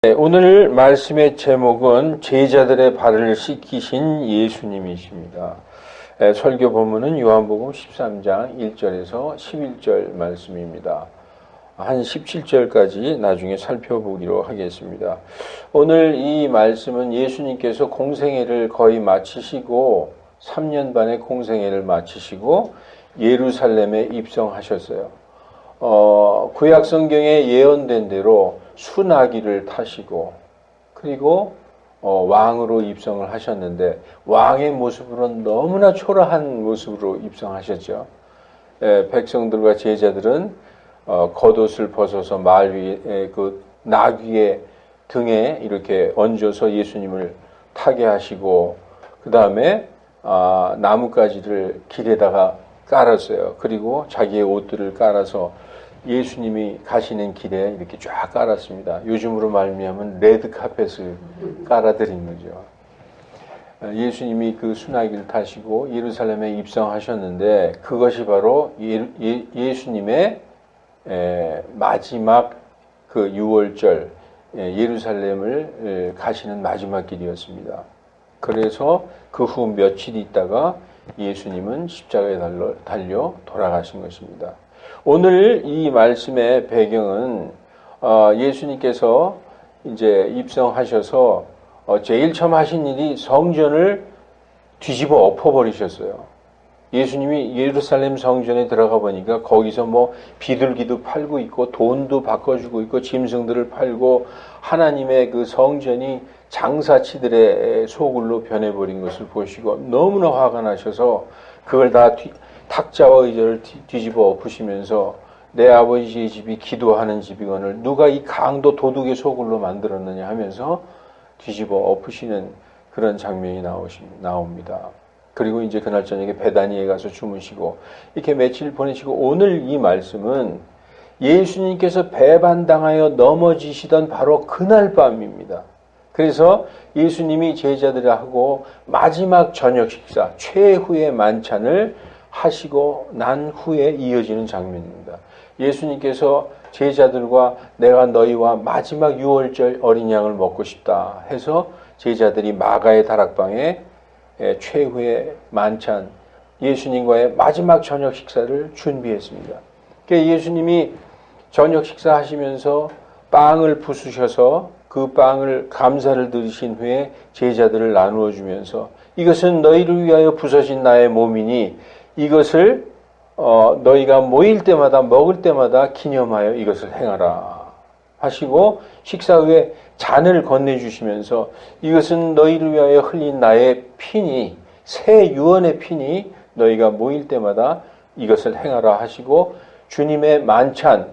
네, 오늘 말씀의 제목은 제자들의 발을 씻기신 예수님이십니다. 설교 본문은 요한복음 13장 1절에서 11절 말씀입니다. 한 17절까지 나중에 살펴보기로 하겠습니다. 오늘 이 말씀은 예수님께서 공생애를 거의 마치시고 3년 반의 공생애를 마치시고 예루살렘에 입성하셨어요. 구약 성경에 예언된 대로 수나기를 타시고 그리고 왕으로 입성을 하셨는데 왕의 모습으로는 너무나 초라한 모습으로 입성하셨죠. 백성들과 제자들은 겉옷을 벗어서 말 위에 그 나귀의 등에 이렇게 얹어서 예수님을 타게 하시고 그 다음에 나뭇가지를 길에다가 깔았어요. 그리고 자기의 옷들을 깔아서 예수님이 가시는 길에 이렇게 쫙 깔았습니다. 요즘으로 말미암은 레드카펫을 깔아드린 거죠. 예수님이 그 수나기를 타시고 예루살렘에 입성하셨는데 그것이 바로 예수님의 마지막 그 6월절 예루살렘을 가시는 마지막 길이었습니다. 그래서 그 후 며칠 있다가 예수님은 십자가에 달려 돌아가신 것입니다. 오늘 이 말씀의 배경은 예수님께서 이제 입성하셔서 제일 처음 하신 일이 성전을 뒤집어 엎어버리셨어요. 예수님이 예루살렘 성전에 들어가 보니까 거기서 뭐 비둘기도 팔고 있고 돈도 바꿔주고 있고 짐승들을 팔고 하나님의 그 성전이 장사치들의 소굴로 변해버린 것을 보시고 너무나 화가 나셔서 그걸 다 탁자와 의자를 뒤집어 엎으시면서 내 아버지의 집이 기도하는 집이거늘 누가 이 강도 도둑의 소굴로 만들었느냐 하면서 뒤집어 엎으시는 그런 장면이 나옵니다. 그리고 이제 그날 저녁에 베다니에 가서 주무시고 이렇게 며칠 보내시고 오늘 이 말씀은 예수님께서 배반당하여 넘어지시던 바로 그날 밤입니다. 그래서 예수님이 제자들하고 마지막 저녁 식사, 최후의 만찬을 하시고 난 후에 이어지는 장면입니다. 예수님께서 제자들과 내가 너희와 마지막 6월절 어린 양을 먹고 싶다 해서 제자들이 마가의 다락방에 최후의 만찬, 예수님과의 마지막 저녁 식사를 준비했습니다. 그러니까 예수님이 저녁 식사하시면서 빵을 부수셔서 그 빵을 감사를 드리신 후에 제자들을 나누어 주면서 이것은 너희를 위하여 부서진 나의 몸이니 이것을 너희가 모일 때마다 먹을 때마다 기념하여 이것을 행하라 하시고 식사 후에 잔을 건네주시면서 이것은 너희를 위하여 흘린 나의 피니 새 유언의 피니 너희가 모일 때마다 이것을 행하라 하시고 주님의 만찬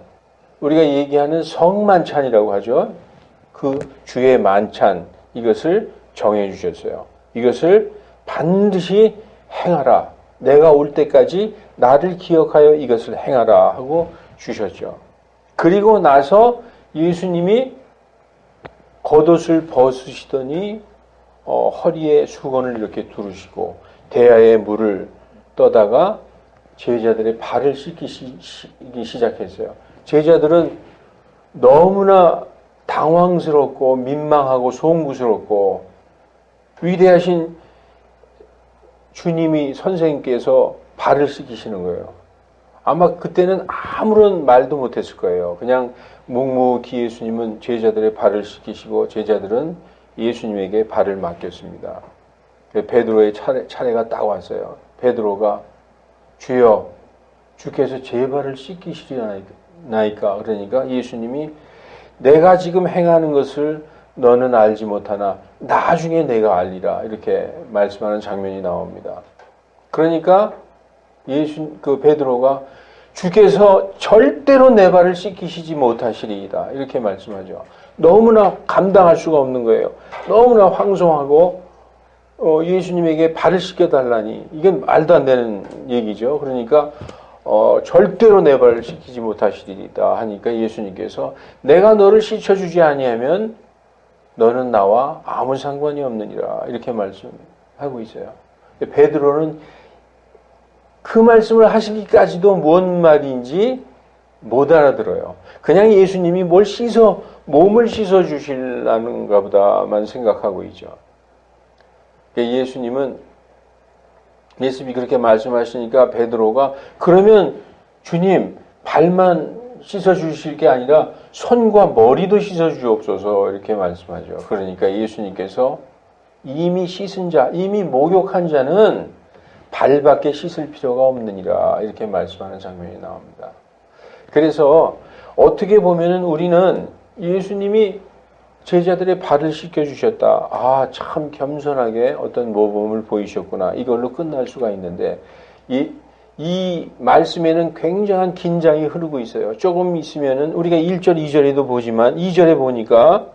우리가 얘기하는 성만찬이라고 하죠. 그 주의 만찬 이것을 정해 주셨어요. 이것을 반드시 행하라. 내가 올 때까지 나를 기억하여 이것을 행하라 하고 주셨죠. 그리고 나서 예수님이 겉옷을 벗으시더니 허리에 수건을 이렇게 두르시고 대야에 물을 떠다가 제자들의 발을 씻기기 시작했어요. 제자들은 너무나 당황스럽고 민망하고 송구스럽고 위대하신 주님이 선생님께서 발을 씻기시는 거예요. 아마 그때는 아무런 말도 못했을 거예요. 그냥 묵묵히 예수님은 제자들의 발을 씻기시고 제자들은 예수님에게 발을 맡겼습니다. 베드로의 차례가 딱 왔어요. 베드로가 주여 주께서 제 발을 씻기시리나이까 그러니까 예수님이 내가 지금 행하는 것을 너는 알지 못하나 나중에 내가 알리라 이렇게 말씀하는 장면이 나옵니다. 그러니까 베드로가 주께서 절대로 내 발을 씻기시지 못하시리이다 이렇게 말씀하죠. 너무나 감당할 수가 없는 거예요. 너무나 황송하고 예수님에게 발을 씻겨달라니 이건 말도 안 되는 얘기죠. 그러니까 절대로 내 발을 씻기지 못하시리이다 하니까 예수님께서 내가 너를 씻어주지 아니하면 너는 나와 아무 상관이 없느니라 이렇게 말씀하고 있어요. 베드로는 그 말씀을 하시기까지도 뭔 말인지 못 알아들어요. 그냥 예수님이 몸을 씻어 주실라는가 보다만 생각하고 있죠. 예수님이 그렇게 말씀하시니까 베드로가 그러면 주님 발만 씻어 주실 게 아니라 손과 머리도 씻어 주옵소서 이렇게 말씀하죠. 그러니까 예수님께서 이미 씻은 자, 이미 목욕한 자는 발밖에 씻을 필요가 없느니라 이렇게 말씀하는 장면이 나옵니다. 그래서 어떻게 보면은 우리는 예수님이 제자들의 발을 씻겨주셨다. 아, 참 겸손하게 어떤 모범을 보이셨구나. 이걸로 끝날 수가 있는데 이 말씀에는 굉장한 긴장이 흐르고 있어요. 조금 있으면은 우리가 1절, 2절에도 보지만 2절에 보니까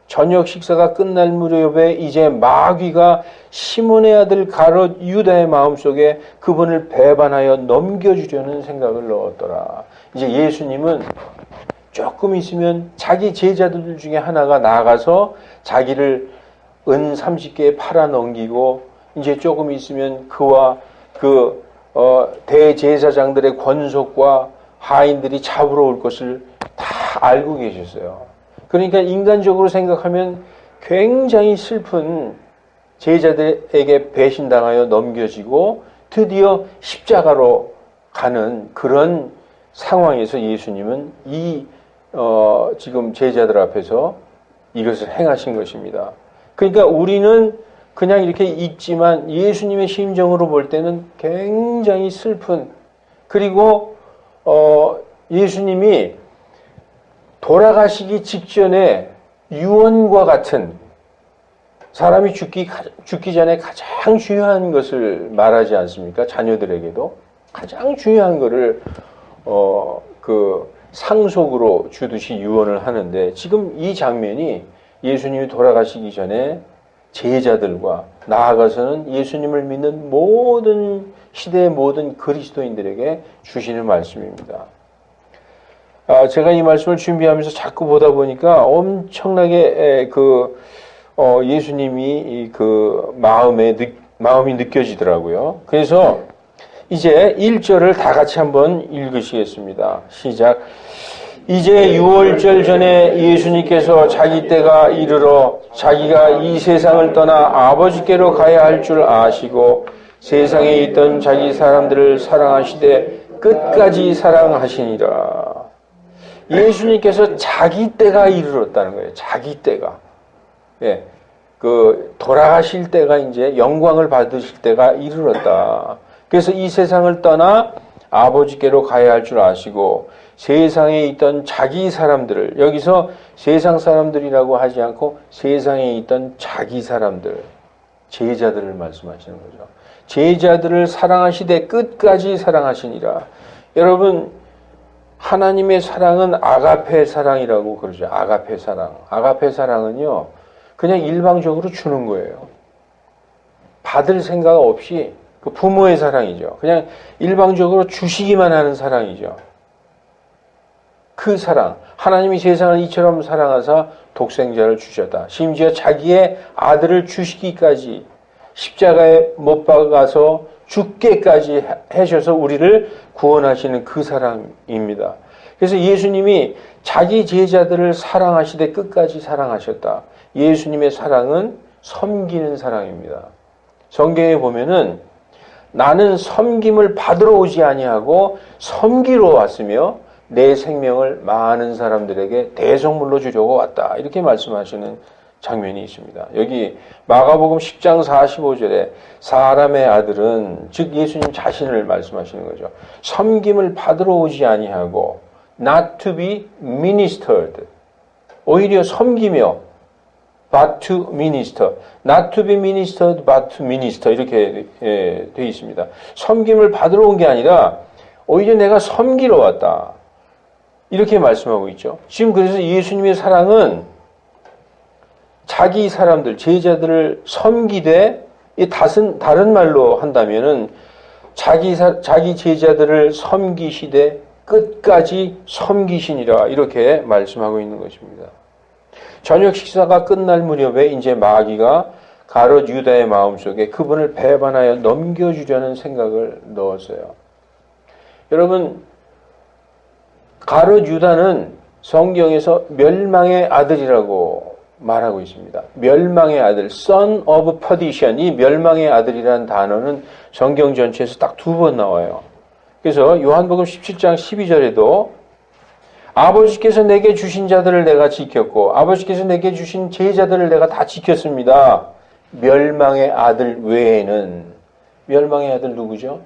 저녁 식사가 끝날 무렵에 이제 마귀가 시몬의 아들 가롯 유다의 마음속에 그분을 배반하여 넘겨주려는 생각을 넣었더라. 이제 예수님은 조금 있으면 자기 제자들 중에 하나가 나가서 자기를 은 30개에 팔아 넘기고 이제 조금 있으면 그와 대제사장들의 권속과 하인들이 잡으러 올 것을 다 알고 계셨어요. 그러니까 인간적으로 생각하면 굉장히 슬픈 제자들에게 배신당하여 넘겨지고 드디어 십자가로 가는 그런 상황에서 예수님은 지금 제자들 앞에서 이것을 행하신 것입니다. 그러니까 우리는 그냥 이렇게 읽지만 예수님의 심정으로 볼 때는 굉장히 슬픈, 그리고 예수님이 돌아가시기 직전에 유언과 같은, 사람이 죽기 전에 가장 중요한 것을 말하지 않습니까? 자녀들에게도 가장 중요한 것을 상속으로 주듯이 유언을 하는데, 지금 이 장면이 예수님이 돌아가시기 전에 제자들과 나아가서는 예수님을 믿는 모든 시대의 모든 그리스도인들에게 주시는 말씀입니다. 제가 이 말씀을 준비하면서 자꾸 보다 보니까 엄청나게 예수님이 마음이 느껴지더라고요. 그래서 이제 1절을 다 같이 한번 읽으시겠습니다. 시작. 이제 6월절 전에 예수님께서 자기 때가 이르러 자기가 이 세상을 떠나 아버지께로 가야 할 줄 아시고 세상에 있던 자기 사람들을 사랑하시되 끝까지 사랑하시니라. 예수님께서 자기 때가 이르렀다는 거예요. 자기 때가. 예. 돌아가실 때가 이제 영광을 받으실 때가 이르렀다. 그래서 이 세상을 떠나 아버지께로 가야 할 줄 아시고 세상에 있던 자기 사람들을, 여기서 세상 사람들이라고 하지 않고 세상에 있던 자기 사람들, 제자들을 말씀하시는 거죠. 제자들을 사랑하시되 끝까지 사랑하시니라. 여러분, 하나님의 사랑은 아가페 사랑이라고 그러죠. 아가페 사랑. 아가페 사랑은요, 그냥 일방적으로 주는 거예요. 받을 생각 없이 그 부모의 사랑이죠. 그냥 일방적으로 주시기만 하는 사랑이죠. 그 사랑, 하나님이 세상을 이처럼 사랑하사 독생자를 주셨다. 심지어 자기의 아들을 주시기까지 십자가에 못 박아서 죽게까지 하셔서 우리를 구원하시는 그 사랑입니다. 그래서 예수님이 자기 제자들을 사랑하시되 끝까지 사랑하셨다. 예수님의 사랑은 섬기는 사랑입니다. 성경에 보면은 나는 섬김을 받으러 오지 아니하고 섬기러 왔으며 내 생명을 많은 사람들에게 대속물로 주려고 왔다. 이렇게 말씀하시는 장면이 있습니다. 여기 마가복음 10장 45절에 사람의 아들은, 즉 예수님 자신을 말씀하시는 거죠. 섬김을 받으러 오지 아니하고 not to be ministered, 오히려 섬기며 but to minister, not to be ministered but to minister, 이렇게 되어 있습니다. 섬김을 받으러 온 게 아니라 오히려 내가 섬기러 왔다, 이렇게 말씀하고 있죠. 지금 그래서 예수님의 사랑은 자기 사람들, 제자들을 섬기되, 다른 말로 한다면은 자기 제자들을 섬기시되 끝까지 섬기시니라, 이렇게 말씀하고 있는 것입니다. 저녁 식사가 끝날 무렵에 이제 마귀가 가롯 유다의 마음속에 그분을 배반하여 넘겨주려는 생각을 넣었어요. 여러분, 가룟 유다는 성경에서 멸망의 아들이라고 말하고 있습니다. 멸망의 아들, son of perdition. 이 멸망의 아들이라는 단어는 성경 전체에서 딱 2번 나와요. 그래서 요한복음 17장 12절에도 아버지께서 내게 주신 자들을 내가 지켰고 아버지께서 내게 주신 제자들을 내가 다 지켰습니다. 멸망의 아들 외에는, 멸망의 아들 누구죠?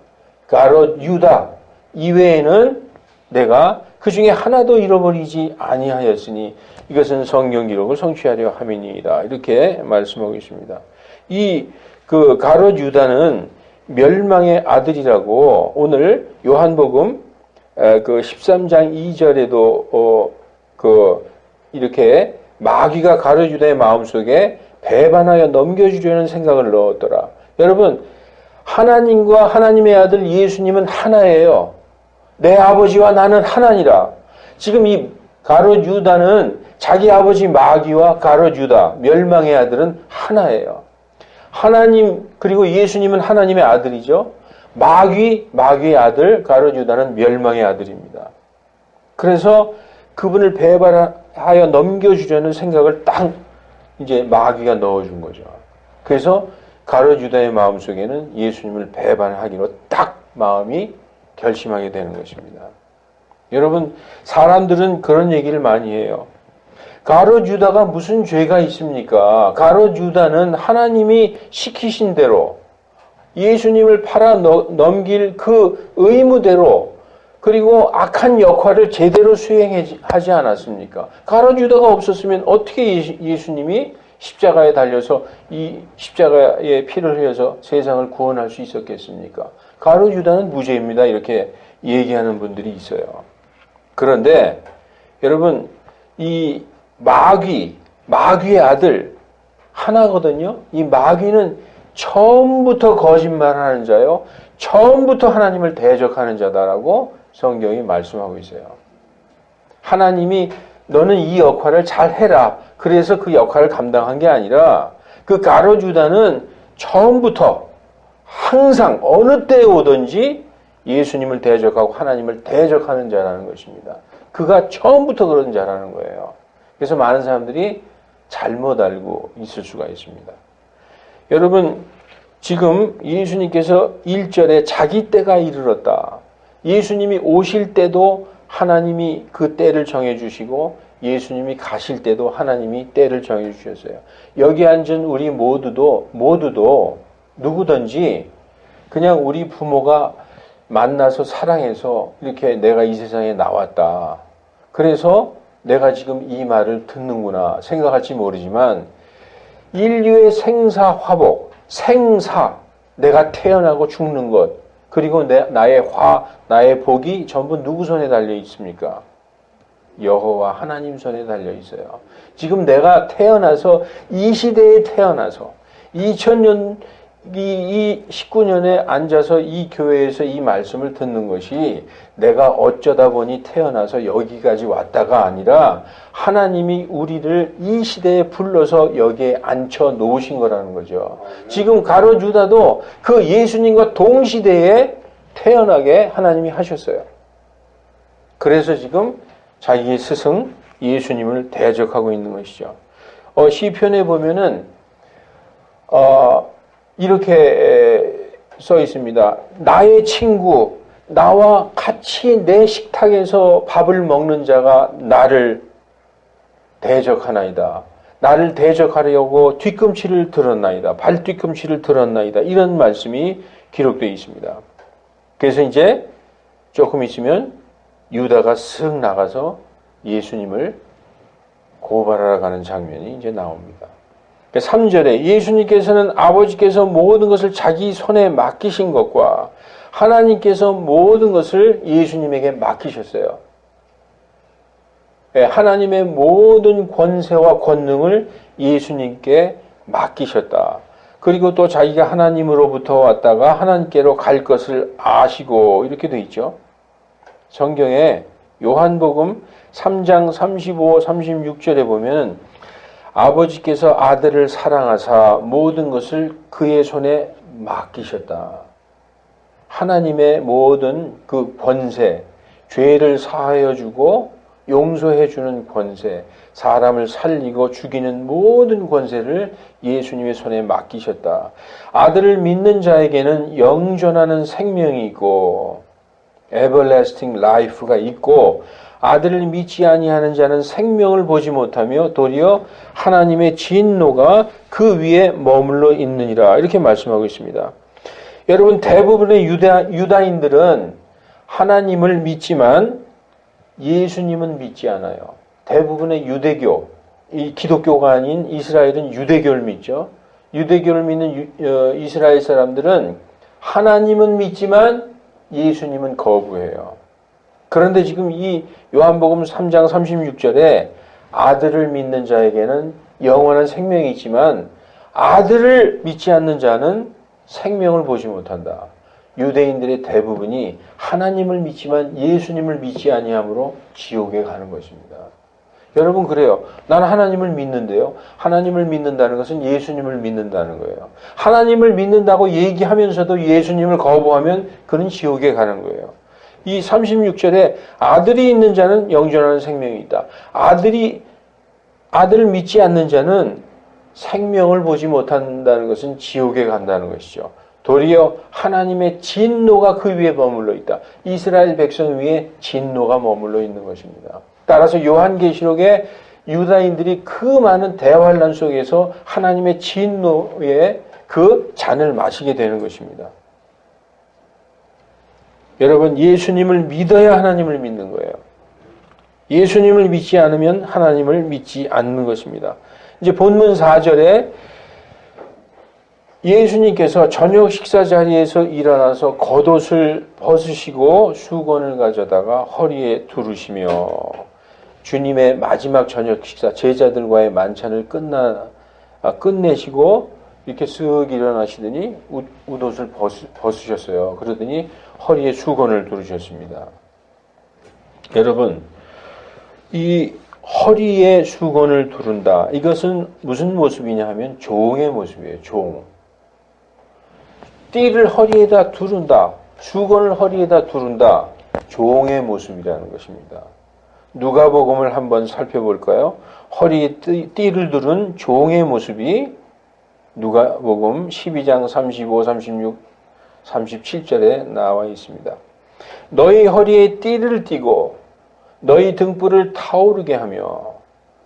가롯 유다 이외에는 내가 그 중에 하나도 잃어버리지 아니하였으니 이것은 성경 기록을 성취하려 함이니이다. 이렇게 말씀하고 있습니다. 이 가롯 유다는 멸망의 아들이라고 오늘 요한복음 13장 2절에도 이렇게 마귀가 가롯 유다의 마음속에 배반하여 넘겨주려는 생각을 넣었더라. 여러분, 하나님과 하나님의 아들 예수님은 하나예요. 내 아버지와 나는 하나니라. 지금 이 가롯 유다는 자기 아버지 마귀와 가롯 유다, 멸망의 아들은 하나예요. 하나님, 그리고 예수님은 하나님의 아들이죠. 마귀의 아들, 가롯 유다는 멸망의 아들입니다. 그래서 그분을 배반하여 넘겨주려는 생각을 딱 이제 마귀가 넣어준 거죠. 그래서 가롯 유다의 마음속에는 예수님을 배반하기로 딱 마음이 결심하게 되는 것입니다. 여러분, 사람들은 그런 얘기를 많이 해요. 가롯 유다가 무슨 죄가 있습니까? 가롯 유다는 하나님이 시키신 대로 예수님을 팔아 넘길 그 의무대로 그리고 악한 역할을 제대로 수행하지 않았습니까? 가롯 유다가 없었으면 어떻게 예수님이 십자가에 달려서 이 십자가의 피를 흘려서 세상을 구원할 수 있었겠습니까? 가롯 유다는 무죄입니다. 이렇게 얘기하는 분들이 있어요. 그런데 여러분, 이 마귀의 아들 하나거든요. 이 마귀는 처음부터 거짓말하는 자요, 처음부터 하나님을 대적하는 자다라고 성경이 말씀하고 있어요. 하나님이 너는 이 역할을 잘 해라. 그래서 그 역할을 감당한 게 아니라 그 가롯 유다는 처음부터 항상 어느 때에 오든지 예수님을 대적하고 하나님을 대적하는 자라는 것입니다. 그가 처음부터 그런 자라는 거예요. 그래서 많은 사람들이 잘못 알고 있을 수가 있습니다. 여러분, 지금 예수님께서 1절에 자기 때가 이르렀다. 예수님이 오실 때도 하나님이 그 때를 정해주시고 예수님이 가실 때도 하나님이 때를 정해주셨어요. 여기 앉은 우리 모두도 누구든지 그냥 우리 부모가 만나서 사랑해서 이렇게 내가 이 세상에 나왔다. 그래서 내가 지금 이 말을 듣는구나 생각할지 모르지만 인류의 생사화복, 내가 태어나고 죽는 것, 그리고 나의 복이 전부 누구 손에 달려 있습니까? 여호와 하나님 손에 달려 있어요. 지금 내가 태어나서 이 시대에 태어나서 2000년 이 19년에 앉아서 이 교회에서 이 말씀을 듣는 것이 내가 어쩌다 보니 태어나서 여기까지 왔다가 아니라 하나님이 우리를 이 시대에 불러서 여기에 앉혀 놓으신 거라는 거죠. 지금 가롯 유다도 그 예수님과 동시대에 태어나게 하나님이 하셨어요. 그래서 지금 자기의 스승 예수님을 대적하고 있는 것이죠. 시편에 보면은 이렇게 써 있습니다. 나의 친구, 나와 같이 내 식탁에서 밥을 먹는 자가 나를 대적하나이다. 나를 대적하려고 뒤꿈치를 들었나이다. 발뒤꿈치를 들었나이다. 이런 말씀이 기록되어 있습니다. 그래서 이제 조금 있으면 유다가 쓱 나가서 예수님을 고발하러 가는 장면이 이제 나옵니다. 3절에 예수님께서는 아버지께서 모든 것을 자기 손에 맡기신 것과 하나님께서 모든 것을 예수님에게 맡기셨어요. 하나님의 모든 권세와 권능을 예수님께 맡기셨다. 그리고 또 자기가 하나님으로부터 왔다가 하나님께로 갈 것을 아시고 이렇게 돼 있죠. 성경에 요한복음 3장 35, 36절에 보면 아버지께서 아들을 사랑하사 모든 것을 그의 손에 맡기셨다. 하나님의 모든 그 권세, 죄를 사하여 주고 용서해 주는 권세, 사람을 살리고 죽이는 모든 권세를 예수님의 손에 맡기셨다. 아들을 믿는 자에게는 영존하는 생명이 있고 everlasting life가 있고 아들을 믿지 아니하는 자는 생명을 보지 못하며 도리어 하나님의 진노가 그 위에 머물러 있느니라. 이렇게 말씀하고 있습니다. 여러분, 대부분의 유다인들은 하나님을 믿지만 예수님은 믿지 않아요. 대부분의 유대교, 이 기독교가 아닌 이스라엘은 유대교를 믿죠. 유대교를 믿는 이스라엘 사람들은 하나님은 믿지만 예수님은 거부해요. 그런데 지금 이 요한복음 3장 36절에 아들을 믿는 자에게는 영원한 생명이 있지만 아들을 믿지 않는 자는 생명을 보지 못한다. 유대인들의 대부분이 하나님을 믿지만 예수님을 믿지 아니함으로 지옥에 가는 것입니다. 여러분, 그래요. 나는 하나님을 믿는데요. 하나님을 믿는다는 것은 예수님을 믿는다는 거예요. 하나님을 믿는다고 얘기하면서도 예수님을 거부하면 그는 지옥에 가는 거예요. 이 36절에 아들이 있는 자는 영존하는 생명이 있다. 아들을 믿지 않는 자는 생명을 보지 못한다는 것은 지옥에 간다는 것이죠. 도리어 하나님의 진노가 그 위에 머물러 있다. 이스라엘 백성 위에 진노가 머물러 있는 것입니다. 따라서 요한계시록에 유다인들이 그 많은 대환란 속에서 하나님의 진노의 그 잔을 마시게 되는 것입니다. 여러분, 예수님을 믿어야 하나님을 믿는 거예요. 예수님을 믿지 않으면 하나님을 믿지 않는 것입니다. 이제 본문 4절에 예수님께서 저녁 식사 자리에서 일어나서 겉옷을 벗으시고 수건을 가져다가 허리에 두르시며 주님의 마지막 저녁 식사, 제자들과의 만찬을 끝내시고 이렇게 쓱 일어나시더니 웃옷을 벗으셨어요. 그러더니 허리에 수건을 두르셨습니다. 여러분, 이 허리에 수건을 두른다. 이것은 무슨 모습이냐 하면 종의 모습이에요. 종. 띠를 허리에다 두른다. 수건을 허리에다 두른다. 종의 모습이라는 것입니다. 누가복음을 한번 살펴볼까요? 허리에 띠를 두른 종의 모습이 누가복음 12장 35, 36, 37절에 나와 있습니다. 너희 허리에 띠를 띠고 너희 등불을 타오르게 하며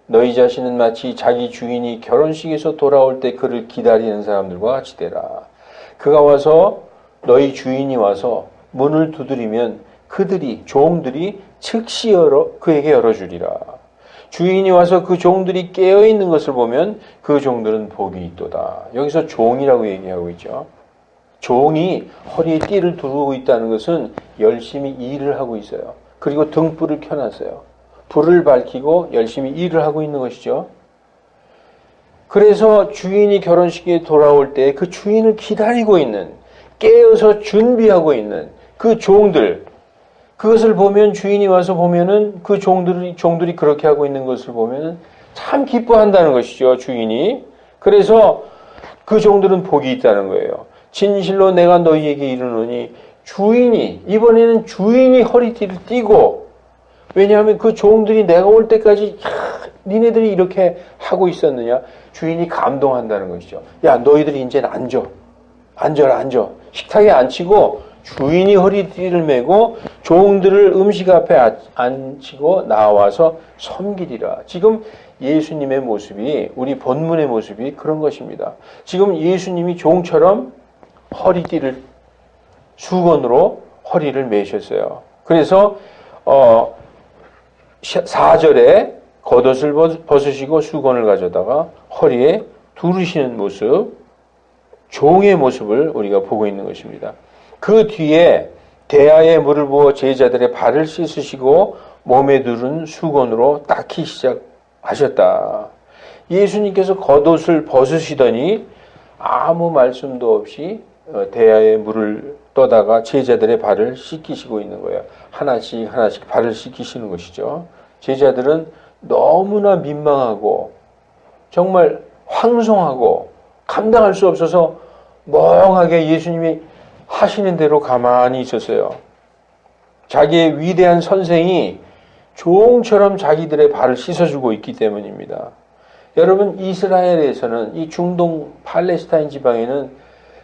너희 자신은 마치 자기 주인이 결혼식에서 돌아올 때 그를 기다리는 사람들과 같이 되라. 그가 와서 너희 주인이 와서 문을 두드리면 종들이 즉시 그에게 열어주리라. 주인이 와서 그 종들이 깨어있는 것을 보면 그 종들은 복이 있도다. 여기서 종이라고 얘기하고 있죠. 종이 허리에 띠를 두르고 있다는 것은 열심히 일을 하고 있어요. 그리고 등불을 켜놨어요. 불을 밝히고 열심히 일을 하고 있는 것이죠. 그래서 주인이 결혼식에 돌아올 때 그 주인을 기다리고 있는, 깨어서 준비하고 있는 그 종들, 그것을 보면 주인이 와서 보면은 그 종들이 그렇게 하고 있는 것을 보면은 참 기뻐한다는 것이죠, 주인이. 그래서 그 종들은 복이 있다는 거예요. 진실로 내가 너희에게 이르노니 이번에는 주인이 허리띠를 띠고, 왜냐하면 그 종들이 내가 올 때까지 니네들이 이렇게 하고 있었느냐? 주인이 감동한다는 것이죠. 야, 너희들이 이제는 앉아라. 식탁에 앉히고 주인이 허리띠를 메고 종들을 음식 앞에 앉히고 나와서 섬기리라. 지금 예수님의 모습이, 우리 본문의 모습이 그런 것입니다. 지금 예수님이 종처럼 허리띠를 수건으로 허리를 매셨어요. 그래서 4절에 겉옷을 벗으시고 수건을 가져다가 허리에 두르시는 모습, 종의 모습을 우리가 보고 있는 것입니다. 그 뒤에 대야에 물을 부어 제자들의 발을 씻으시고 몸에 두른 수건으로 닦기 시작하셨다. 예수님께서 겉옷을 벗으시더니 아무 말씀도 없이 대야에 물을 떠다가 제자들의 발을 씻기시고 있는 거예요. 하나씩 발을 씻기시는 것이죠. 제자들은 너무나 민망하고 정말 황송하고 감당할 수 없어서 멍하게 예수님이 하시는 대로 가만히 있었어요. 자기의 위대한 선생이 종처럼 자기들의 발을 씻어주고 있기 때문입니다. 여러분, 이스라엘에서는 이 중동 팔레스타인 지방에는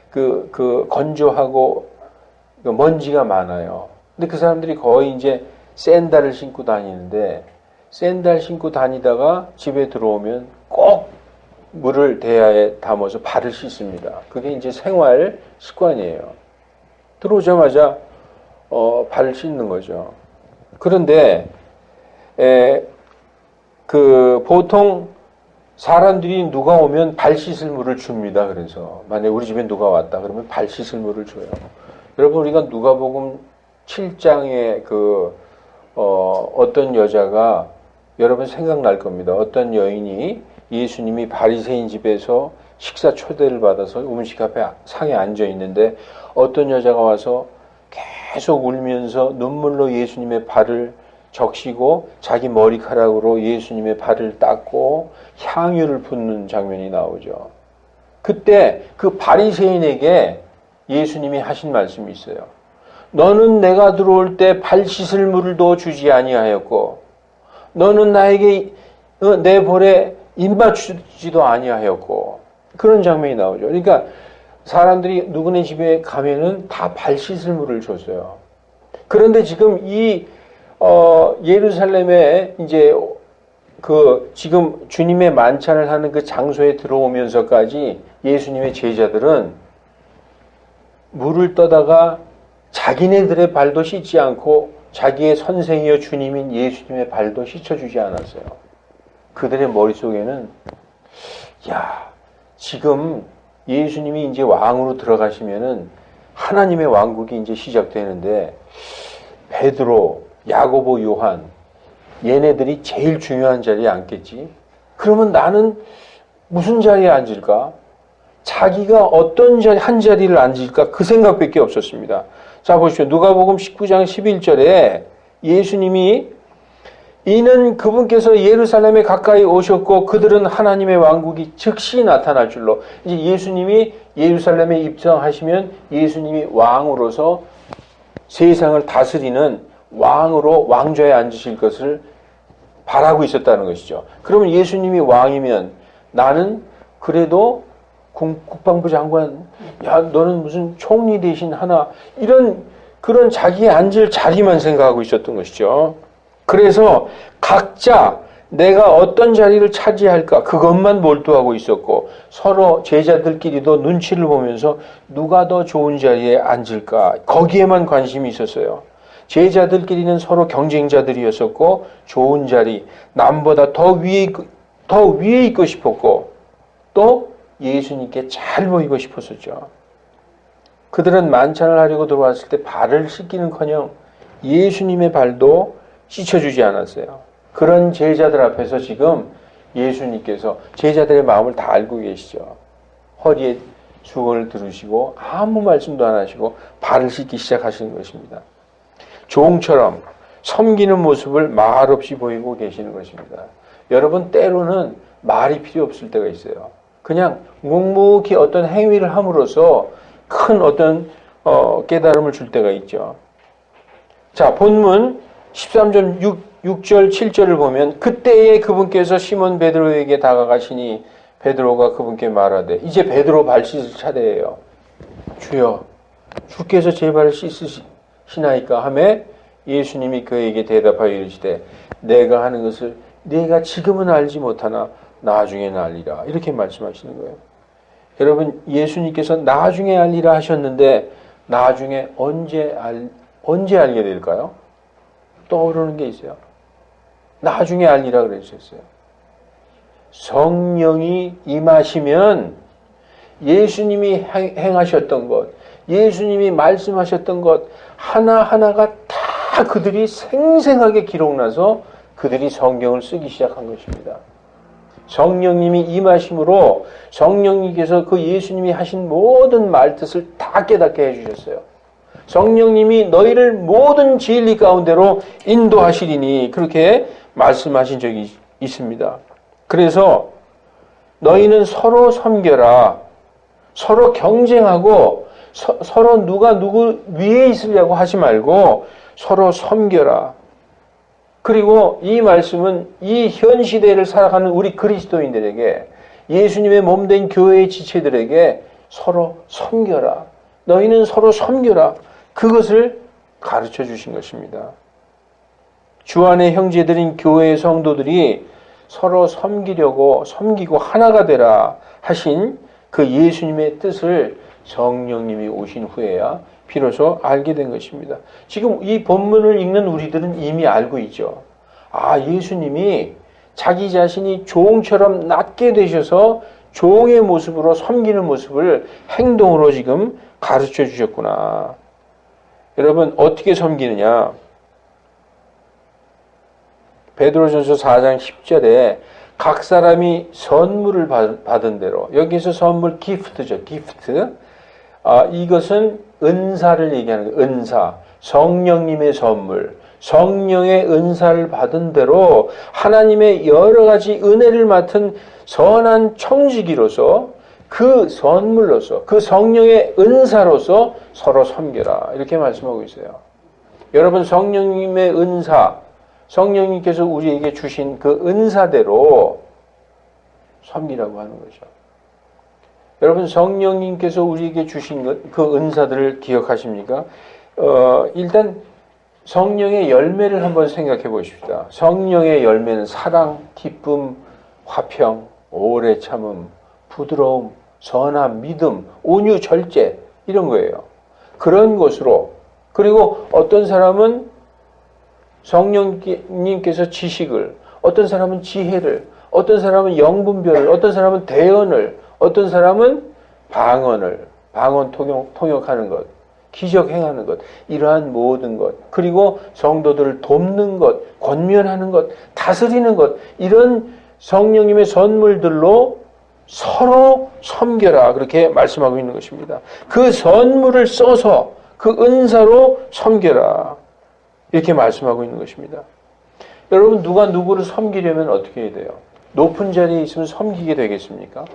그 건조하고 먼지가 많아요. 근데 그 사람들이 거의 이제 샌들을 신고 다니는데, 샌들 신고 다니다가 집에 들어오면 꼭 물을 대야에 담아서 발을 씻습니다. 그게 이제 생활 습관이에요. 들어오자마자 발을 씻는 거죠. 그런데 보통 사람들이 누가 오면 발 씻을 물을 줍니다. 그래서 만약에 우리 집에 누가 왔다 그러면 발 씻을 물을 줘요. 여러분, 우리가 누가복음 7장에 어떤 여자가, 여러분 생각날 겁니다. 어떤 여인이 예수님이 바리새인 집에서 식사 초대를 받아서 음식 앞에 상에 앉아 있는데 어떤 여자가 와서 계속 울면서 눈물로 예수님의 발을 적시고 자기 머리카락으로 예수님의 발을 닦고 향유를 붓는 장면이 나오죠. 그때 그 바리새인에게 예수님이 하신 말씀이 있어요. 너는 내가 들어올 때 발 씻을 물도 주지 아니하였고 너는 나에게 내 볼에 입 맞추지도 아니하였고, 그런 장면이 나오죠. 그러니까 사람들이 누구네 집에 가면은 다 발 씻을 물을 줬어요. 그런데 지금 이 예루살렘에 이제 지금 주님의 만찬을 하는 그 장소에 들어오면서까지 예수님의 제자들은 물을 떠다가 자기네들의 발도 씻지 않고 자기의 선생이여 주님인 예수님의 발도 씻어주지 않았어요. 그들의 머릿속에는, 야, 지금 예수님이 이제 왕으로 들어가시면은 하나님의 왕국이 이제 시작되는데 베드로, 야고보, 요한, 얘네들이 제일 중요한 자리에 앉겠지? 그러면 나는 무슨 자리에 앉을까? 자기가 어떤 한 자리를 앉을까? 그 생각밖에 없었습니다. 자, 보시죠. 누가복음 19장 11절에 예수님이 이는 그분께서 예루살렘에 가까이 오셨고 그들은 하나님의 왕국이 즉시 나타날 줄로. 이제 예수님이 예루살렘에 입성하시면 예수님이 왕으로서 세상을 다스리는 왕으로 왕좌에 앉으실 것을 바라고 있었다는 것이죠. 그러면 예수님이 왕이면 나는 그래도 국방부 장관, 야, 너는 무슨 총리 대신 하나, 그런 자기의 앉을 자리만 생각하고 있었던 것이죠. 그래서 각자 내가 어떤 자리를 차지할까 그것만 몰두하고 있었고 서로 제자들끼리도 눈치를 보면서 누가 더 좋은 자리에 앉을까 거기에만 관심이 있었어요. 제자들끼리는 서로 경쟁자들이었었고 좋은 자리, 남보다 더 위에 있고 싶었고 또 예수님께 잘 보이고 싶었었죠. 그들은 만찬을 하려고 들어왔을 때 발을 씻기는커녕 예수님의 발도 씻어주지 않았어요. 그런 제자들 앞에서 지금 예수님께서 제자들의 마음을 다 알고 계시죠. 허리에 수건을 두르시고 아무 말씀도 안 하시고 발을 씻기 시작하시는 것입니다. 종처럼 섬기는 모습을 말없이 보이고 계시는 것입니다. 여러분, 때로는 말이 필요 없을 때가 있어요. 그냥 묵묵히 어떤 행위를 함으로써 큰 어떤 깨달음을 줄 때가 있죠. 자, 본문 13절 6절 7절을 보면 그때에 그분께서 시몬 베드로에게 다가가시니 베드로가 그분께 말하되, 이제 베드로 발 씻을 차례예요. 주여, 주께서 제 발을 씻으시나이까 하매 예수님이 그에게 대답하여 이르시되 내가 하는 것을 네가 지금은 알지 못하나 나중에 알리라. 이렇게 말씀하시는 거예요. 여러분, 예수님께서 나중에 알리라 하셨는데 나중에 언제 알게 될까요? 떠오르는 게 있어요. 나중에 알리라 그러셨어요. 성령이 임하시면 예수님이 행하셨던 것, 예수님이 말씀하셨던 것 하나하나가 다 그들이 생생하게 기록나서 그들이 성경을 쓰기 시작한 것입니다. 성령님이 임하심으로 성령님께서 그 예수님이 하신 모든 말뜻을 다 깨닫게 해주셨어요. 성령님이 너희를 모든 진리 가운데로 인도하시리니 그렇게 말씀하신 적이 있습니다. 그래서 너희는 서로 섬겨라. 서로 경쟁하고 서로 누가 누구 위에 있으려고 하지 말고 서로 섬겨라. 그리고 이 말씀은 이 현 시대를 살아가는 우리 그리스도인들에게, 예수님의 몸된 교회의 지체들에게 서로 섬겨라. 너희는 서로 섬겨라. 그것을 가르쳐 주신 것입니다. 주 안의 형제들인 교회의 성도들이 서로 섬기고 하나가 되라 하신 그 예수님의 뜻을 성령님이 오신 후에야 비로소 알게 된 것입니다. 지금 이 본문을 읽는 우리들은 이미 알고 있죠. 아, 예수님이 자기 자신이 종처럼 낮게 되셔서 종의 모습으로 섬기는 모습을 행동으로 지금 가르쳐 주셨구나. 여러분, 어떻게 섬기느냐? 베드로전서 4장 10절에 각 사람이 선물을 받은 대로, 여기서 선물 기프트죠. 기프트. 이것은 은사를 얘기하는 거예요. 은사. 성령님의 선물. 성령의 은사를 받은 대로 하나님의 여러 가지 은혜를 맡은 선한 청지기로서, 그 선물로서, 그 성령의 은사로서 서로 섬겨라. 이렇게 말씀하고 있어요. 여러분, 성령님의 은사, 성령님께서 우리에게 주신 그 은사대로 섬기라고 하는 거죠. 여러분, 성령님께서 우리에게 주신 그 은사들을 기억하십니까? 일단 성령의 열매를 한번 생각해 보십시다. 성령의 열매는 사랑, 기쁨, 화평, 오래 참음, 부드러움, 선함, 믿음, 온유, 절제, 이런 거예요. 그런 것으로, 그리고 어떤 사람은 성령님께서 지식을, 어떤 사람은 지혜를, 어떤 사람은 영분별을, 어떤 사람은 대언을, 어떤 사람은 방언 통역하는 것, 기적 행하는 것, 이러한 모든 것, 그리고 성도들을 돕는 것, 권면하는 것, 다스리는 것, 이런 성령님의 선물들로 서로 섬겨라. 그렇게 말씀하고 있는 것입니다. 그 선물을 써서 그 은사로 섬겨라. 이렇게 말씀하고 있는 것입니다. 여러분, 누가 누구를 섬기려면 어떻게 해야 돼요? 높은 자리에 있으면 섬기게 되겠습니까?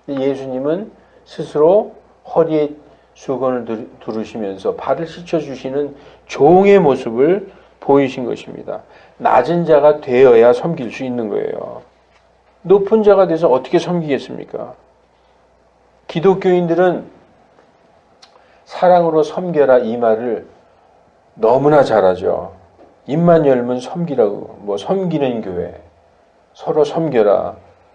예수님은 스스로 허리에 수건을 두르시면서 발을 씻어주시는 종의 모습을 보이신 것입니다. 낮은 자가 되어야 섬길 수 있는 거예요. 높은 자가 돼서 어떻게 섬기겠습니까? 기독교인들은 사랑으로 섬겨라 이 말을 너무나 잘하죠. 입만 열면 섬기라고, 섬기는 교회, 서로 섬겨라.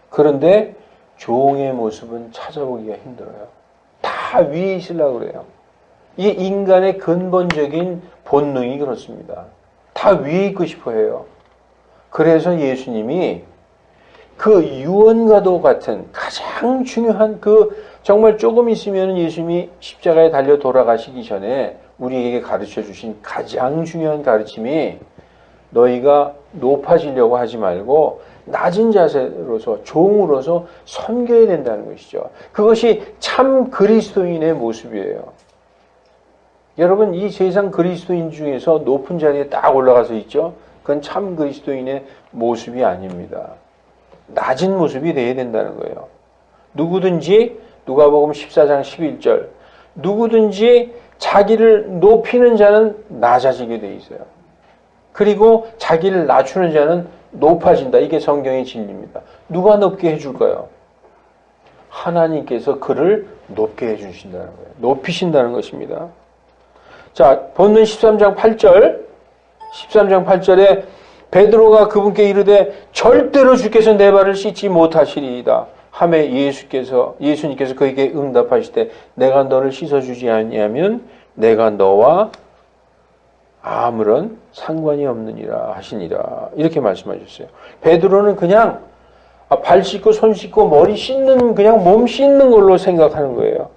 그런데 종의 모습은 찾아보기가 힘들어요. 다 위에 있으려고 그래요. 이 인간의 근본적인 본능이 그렇습니다. 다 위에 있고 싶어 해요. 그래서 예수님이 그 유언과도 같은 가장 중요한 정말 조금 있으면 예수님이 십자가에 달려 돌아가시기 전에 우리에게 가르쳐 주신 가장 중요한 가르침이, 너희가 높아지려고 하지 말고 낮은 자세로서, 종으로서 섬겨야 된다는 것이죠. 그것이 참 그리스도인의 모습이에요. 여러분, 이 세상 그리스도인 중에서 높은 자리에 딱 올라가서 있죠? 그건 참 그리스도인의 모습이 아닙니다. 낮은 모습이 되어야 된다는 거예요. 누구든지, 누가복음 14장 11절, 누구든지 자기를 높이는 자는 낮아지게 돼 있어요. 그리고 자기를 낮추는 자는 높아진다. 이게 성경의 진리입니다. 누가 높게 해줄까요? 하나님께서 그를 높게 해주신다는 거예요. 높이신다는 것입니다. 자, 본문 13장 8절에 베드로가 그분께 이르되 절대로 주께서 내 발을 씻지 못하시리이다 하매 예수님께서 그에게 응답하시되 내가 너를 씻어주지 아니하면 내가 너와 아무런 상관이 없느니라 하시니라. 이렇게 말씀하셨어요. 베드로는 그냥 발 씻고 손 씻고 머리 씻는, 그냥 몸 씻는 걸로 생각하는 거예요.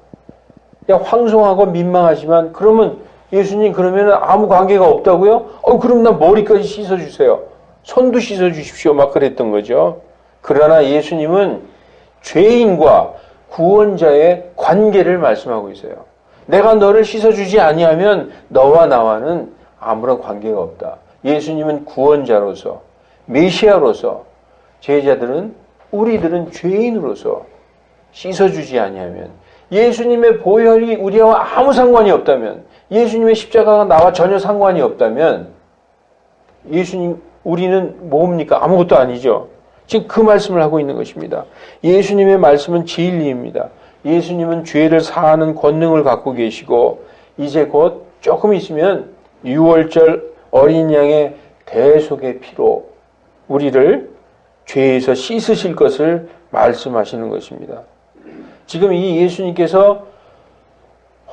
그냥 황송하고 민망하지만, 그러면 예수님 그러면 아무 관계가 없다고요? 그럼 나 머리까지 씻어주세요. 손도 씻어주십시오. 막 그랬던 거죠. 그러나 예수님은 죄인과 구원자의 관계를 말씀하고 있어요. 내가 너를 씻어주지 아니하면 너와 나와는 아무런 관계가 없다. 예수님은 구원자로서, 메시아로서, 우리들은 죄인으로서 씻어주지 아니하면, 예수님의 보혈이 우리와 아무 상관이 없다면, 예수님의 십자가가 나와 전혀 상관이 없다면 예수님, 우리는 뭡니까? 아무것도 아니죠. 지금 그 말씀을 하고 있는 것입니다. 예수님의 말씀은 진리입니다. 예수님은 죄를 사하는 권능을 갖고 계시고 이제 곧 조금 있으면 6월절 어린 양의 대속의 피로 우리를 죄에서 씻으실 것을 말씀하시는 것입니다. 지금 이 예수님께서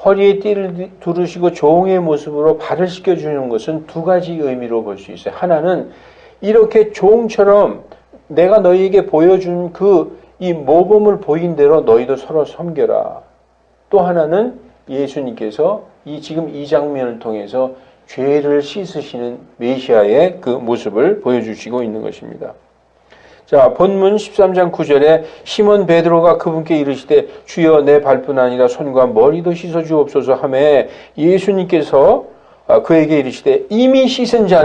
허리에 띠를 두르시고 종의 모습으로 발을 씻겨주는 것은 두 가지 의미로 볼 수 있어요. 하나는 이렇게 종처럼 내가 너희에게 보여준 이 모범을 보인 대로 너희도 서로 섬겨라. 또 하나는 예수님께서 지금 이 장면을 통해서 죄를 씻으시는 메시아의 그 모습을 보여주시고 있는 것입니다. 자, 본문 13장 9절에 시몬 베드로가 그분께 이르시되 주여 내 발뿐 아니라 손과 머리도 씻어 주옵소서 하매 예수님께서 그에게 이르시되 이미 씻은 자,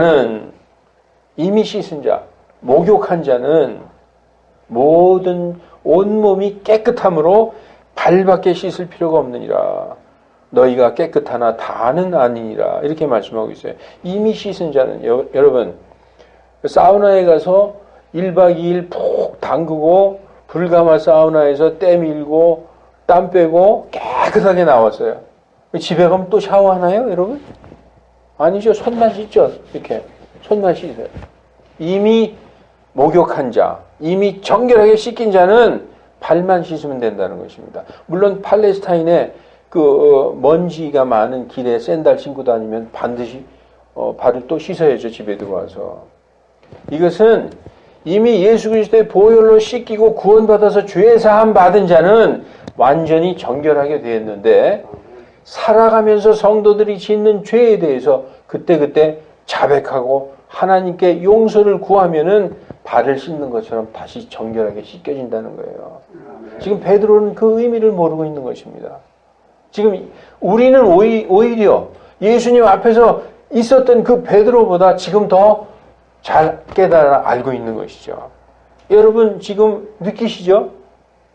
목욕한 자는 모든 온몸이 깨끗함으로 발밖에 씻을 필요가 없느니라. 너희가 깨끗하나 다는 아니니라. 이렇게 말씀하고 있어요. 이미 씻은 자는 여러분 사우나에 가서 1박 2일 푹 담그고 불가마 사우나에서 때 밀고 땀 빼고 깨끗하게 나왔어요. 집에 가면 또 샤워하나요, 여러분? 아니죠. 손만 씻죠. 이렇게 손만 씻어요. 이미 목욕한 자, 이미 정결하게 씻긴 자는 발만 씻으면 된다는 것입니다. 물론 팔레스타인에 먼지가 많은 길에 샌들 신고 다니면 반드시 발을 또 씻어야죠. 집에 들어와서. 이것은 이미 예수 그리스도의 보혈로 씻기고 구원받아서 죄 사함 받은 자는 완전히 정결하게 되었는데 살아가면서 성도들이 짓는 죄에 대해서 그때그때 자백하고 하나님께 용서를 구하면은 발을 씻는 것처럼 다시 정결하게 씻겨진다는 거예요. 지금 베드로는 그 의미를 모르고 있는 것입니다. 지금 우리는 오히려 예수님 앞에서 있었던 그 베드로보다 지금 더 잘 깨달아 알고 있는 것이죠. 여러분 지금 느끼시죠?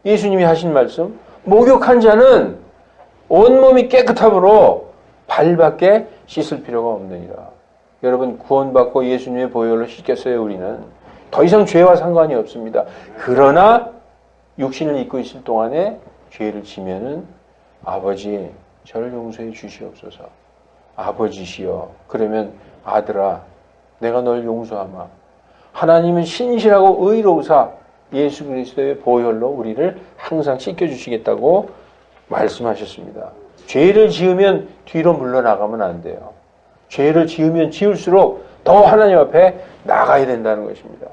예수님이 하신 말씀. 목욕한 자는 온몸이 깨끗함으로 발밖에 씻을 필요가 없느니라. 여러분 구원받고 예수님의 보혈로 씻겼어요. 우리는 더 이상 죄와 상관이 없습니다. 그러나 육신을 입고 있을 동안에 죄를 지면은 아버지 저를 용서해 주시옵소서. 아버지시여. 그러면 아들아 내가 널 용서하마. 하나님은 신실하고 의로우사 예수 그리스도의 보혈로 우리를 항상 씻겨주시겠다고 말씀하셨습니다. 죄를 지으면 뒤로 물러나가면 안 돼요. 죄를 지으면 지을수록 더 하나님 앞에 나가야 된다는 것입니다.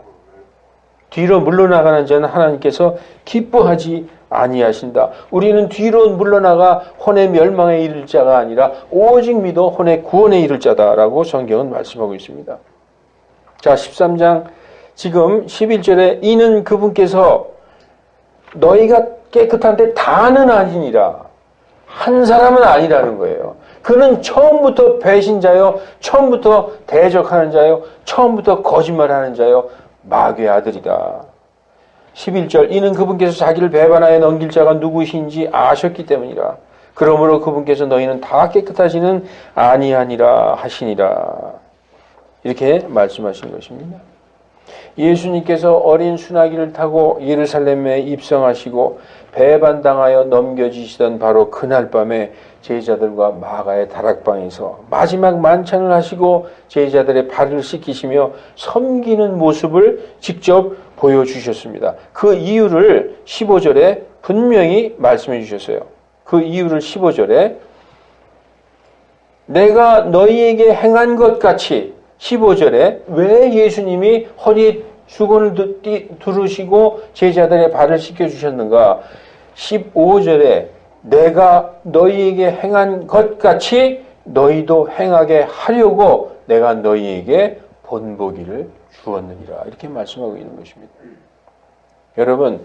뒤로 물러나가는 자는 하나님께서 기뻐하지 아니하신다. 우리는 뒤로 물러나가 혼의 멸망에 이를 자가 아니라 오직 믿어 혼의 구원에 이를 자다라고 성경은 말씀하고 있습니다. 자, 13장 지금 11절에 이는 그분께서 너희가 깨끗한데 다는 아니니라. 한 사람은 아니라는 거예요. 그는 처음부터 배신자요, 처음부터 대적하는 자요, 처음부터 거짓말하는 자요, 마귀의 아들이다. 11절 이는 그분께서 자기를 배반하여 넘길 자가 누구신지 아셨기 때문이라. 그러므로 그분께서 너희는 다 깨끗하시는 아니하니라 하시니라. 이렇게 말씀하신 것입니다. 예수님께서 어린 순아기를 타고 예루살렘에 입성하시고 배반당하여 넘겨지시던 바로 그날 밤에 제자들과 마가의 다락방에서 마지막 만찬을 하시고 제자들의 발을 씻기시며 섬기는 모습을 직접 보여주셨습니다. 그 이유를 15절에 분명히 말씀해 주셨어요. 그 이유를 15절에 내가 너희에게 행한 것 같이 15절에 왜 예수님이 허리에 수건을 두르시고 제자들의 발을 씻겨주셨는가? 15절에 내가 너희에게 행한 것 같이 너희도 행하게 하려고 내가 너희에게 본보기를 주었느니라. 이렇게 말씀하고 있는 것입니다. 여러분,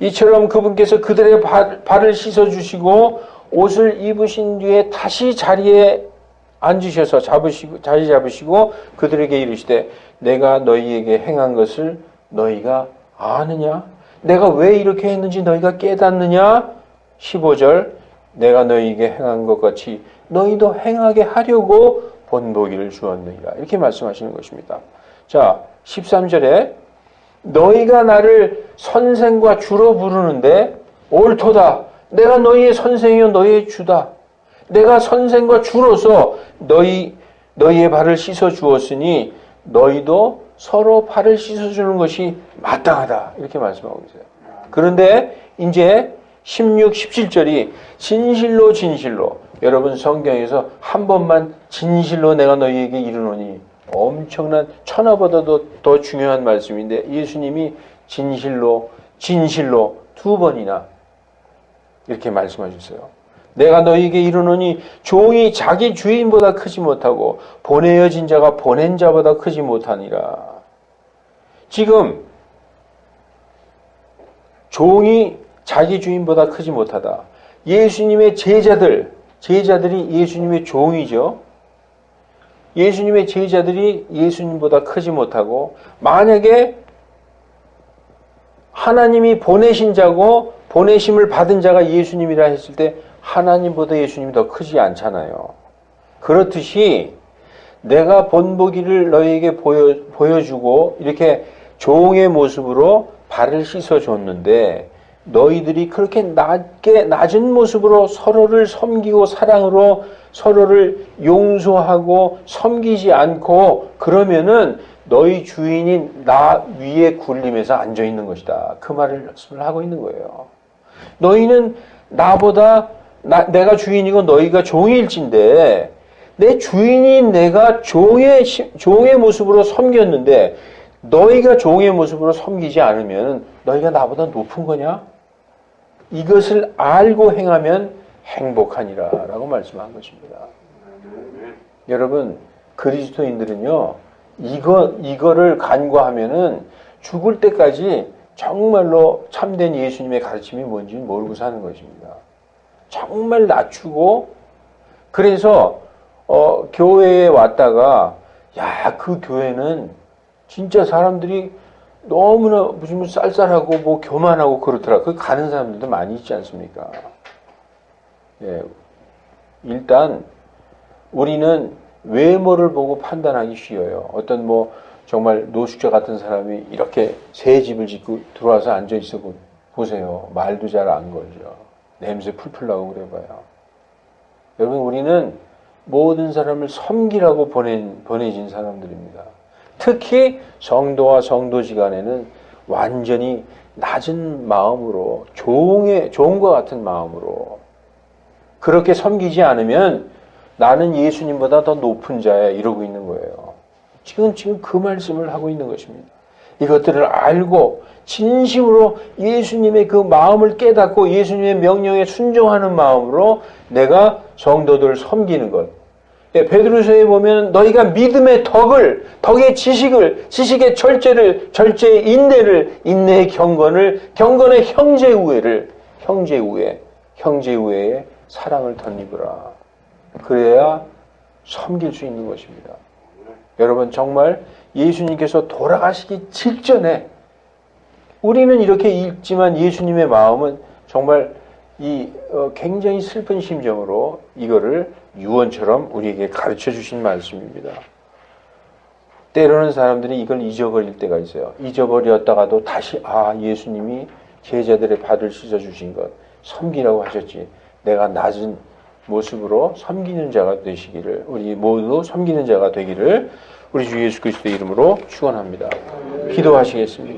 이처럼 그분께서 그들의 발을 씻어주시고 옷을 입으신 뒤에 다시 자리에 앉으셔서 자리 잡으시고 그들에게 이르시되 내가 너희에게 행한 것을 너희가 아느냐? 내가 왜 이렇게 했는지 너희가 깨닫느냐? 15절 내가 너희에게 행한 것 같이 너희도 행하게 하려고 본보기를 주었느니라. 이렇게 말씀하시는 것입니다. 자, 13절에 너희가 나를 선생과 주로 부르는데 옳도다. 내가 너희의 선생이요 너희의 주다. 내가 선생과 주로서 너희의 발을 씻어 주었으니 너희도 서로 발을 씻어 주는 것이 마땅하다. 이렇게 말씀하고 계세요. 그런데 이제 16, 17절이 진실로 진실로, 여러분 성경에서 한 번만 진실로 내가 너희에게 이르노니 엄청난 천하보다도 더 중요한 말씀인데 예수님이 진실로 진실로 두 번이나 이렇게 말씀하셨어요. 내가 너희에게 이르노니 종이 자기 주인보다 크지 못하고 보내어진 자가 보낸 자보다 크지 못하니라. 지금 종이 자기 주인보다 크지 못하다. 예수님의 제자들이 예수님의 종이죠. 예수님의 제자들이 예수님보다 크지 못하고, 만약에 하나님이 보내신 자고 보내심을 받은 자가 예수님이라 했을 때 하나님보다 예수님이 더 크지 않잖아요. 그렇듯이 내가 본보기를 너희에게 보여주고 이렇게 종의 모습으로 발을 씻어줬는데 너희들이 그렇게 낮은 모습으로 서로를 섬기고 사랑으로 서로를 용서하고 섬기지 않고 그러면은 너희 주인이 나 위에 굴림에서 앉아 있는 것이다. 그 말씀을 하고 있는 거예요. 너희는 나보다 내가 주인이고 너희가 종일진데 내 주인인 내가 종의 모습으로 섬겼는데 너희가 종의 모습으로 섬기지 않으면 너희가 나보다 높은 거냐? 이것을 알고 행하면 행복하니라 라고 말씀한 것입니다. 여러분, 그리스도인들은요, 이거를 간과하면은 죽을 때까지 정말로 참된 예수님의 가르침이 뭔지 모르고 사는 것입니다. 정말 낮추고, 그래서 교회에 왔다가 그 교회는 진짜 사람들이 너무나 무슨 쌀쌀하고 뭐 교만하고 그렇더라. 그 가는 사람들도 많이 있지 않습니까? 예. 일단 우리는 외모를 보고 판단하기 쉬워요. 어떤 뭐 정말 노숙자 같은 사람이 이렇게 새 집을 짓고 들어와서 앉아 있어 보세요. 말도 잘 안 걸죠. 냄새 풀풀 나고 그래봐요. 여러분, 우리는 모든 사람을 섬기라고 보내진 사람들입니다. 특히 성도와 성도지간에는 완전히 낮은 마음으로 종과 같은 마음으로 그렇게 섬기지 않으면 나는 예수님보다 더 높은 자야 이러고 있는 거예요. 지금 그 말씀을 하고 있는 것입니다. 이것들을 알고 진심으로 예수님의 그 마음을 깨닫고 예수님의 명령에 순종하는 마음으로 내가 성도들을 섬기는 것. 베드로서에 보면 너희가 믿음의 덕의 지식의 절제의 인내를, 인내의 경건을, 경건의 형제우애에 사랑을 덧입으라. 그래야 섬길 수 있는 것입니다. 여러분, 정말 예수님께서 돌아가시기 직전에 우리는 이렇게 읽지만 예수님의 마음은 정말 굉장히 슬픈 심정으로 이거를 유언처럼 우리에게 가르쳐 주신 말씀입니다. 때로는 사람들이 이걸 잊어버릴 때가 있어요. 잊어버렸다가도 다시 예수님이 제자들의 발을 씻어 주신 것 섬기라고 하셨지. 내가 낮은 모습으로 섬기는 자가 되시기를, 우리 모두 섬기는 자가 되기를 우리 주 예수 그리스도의 이름으로 축원합니다. 기도하시겠습니다.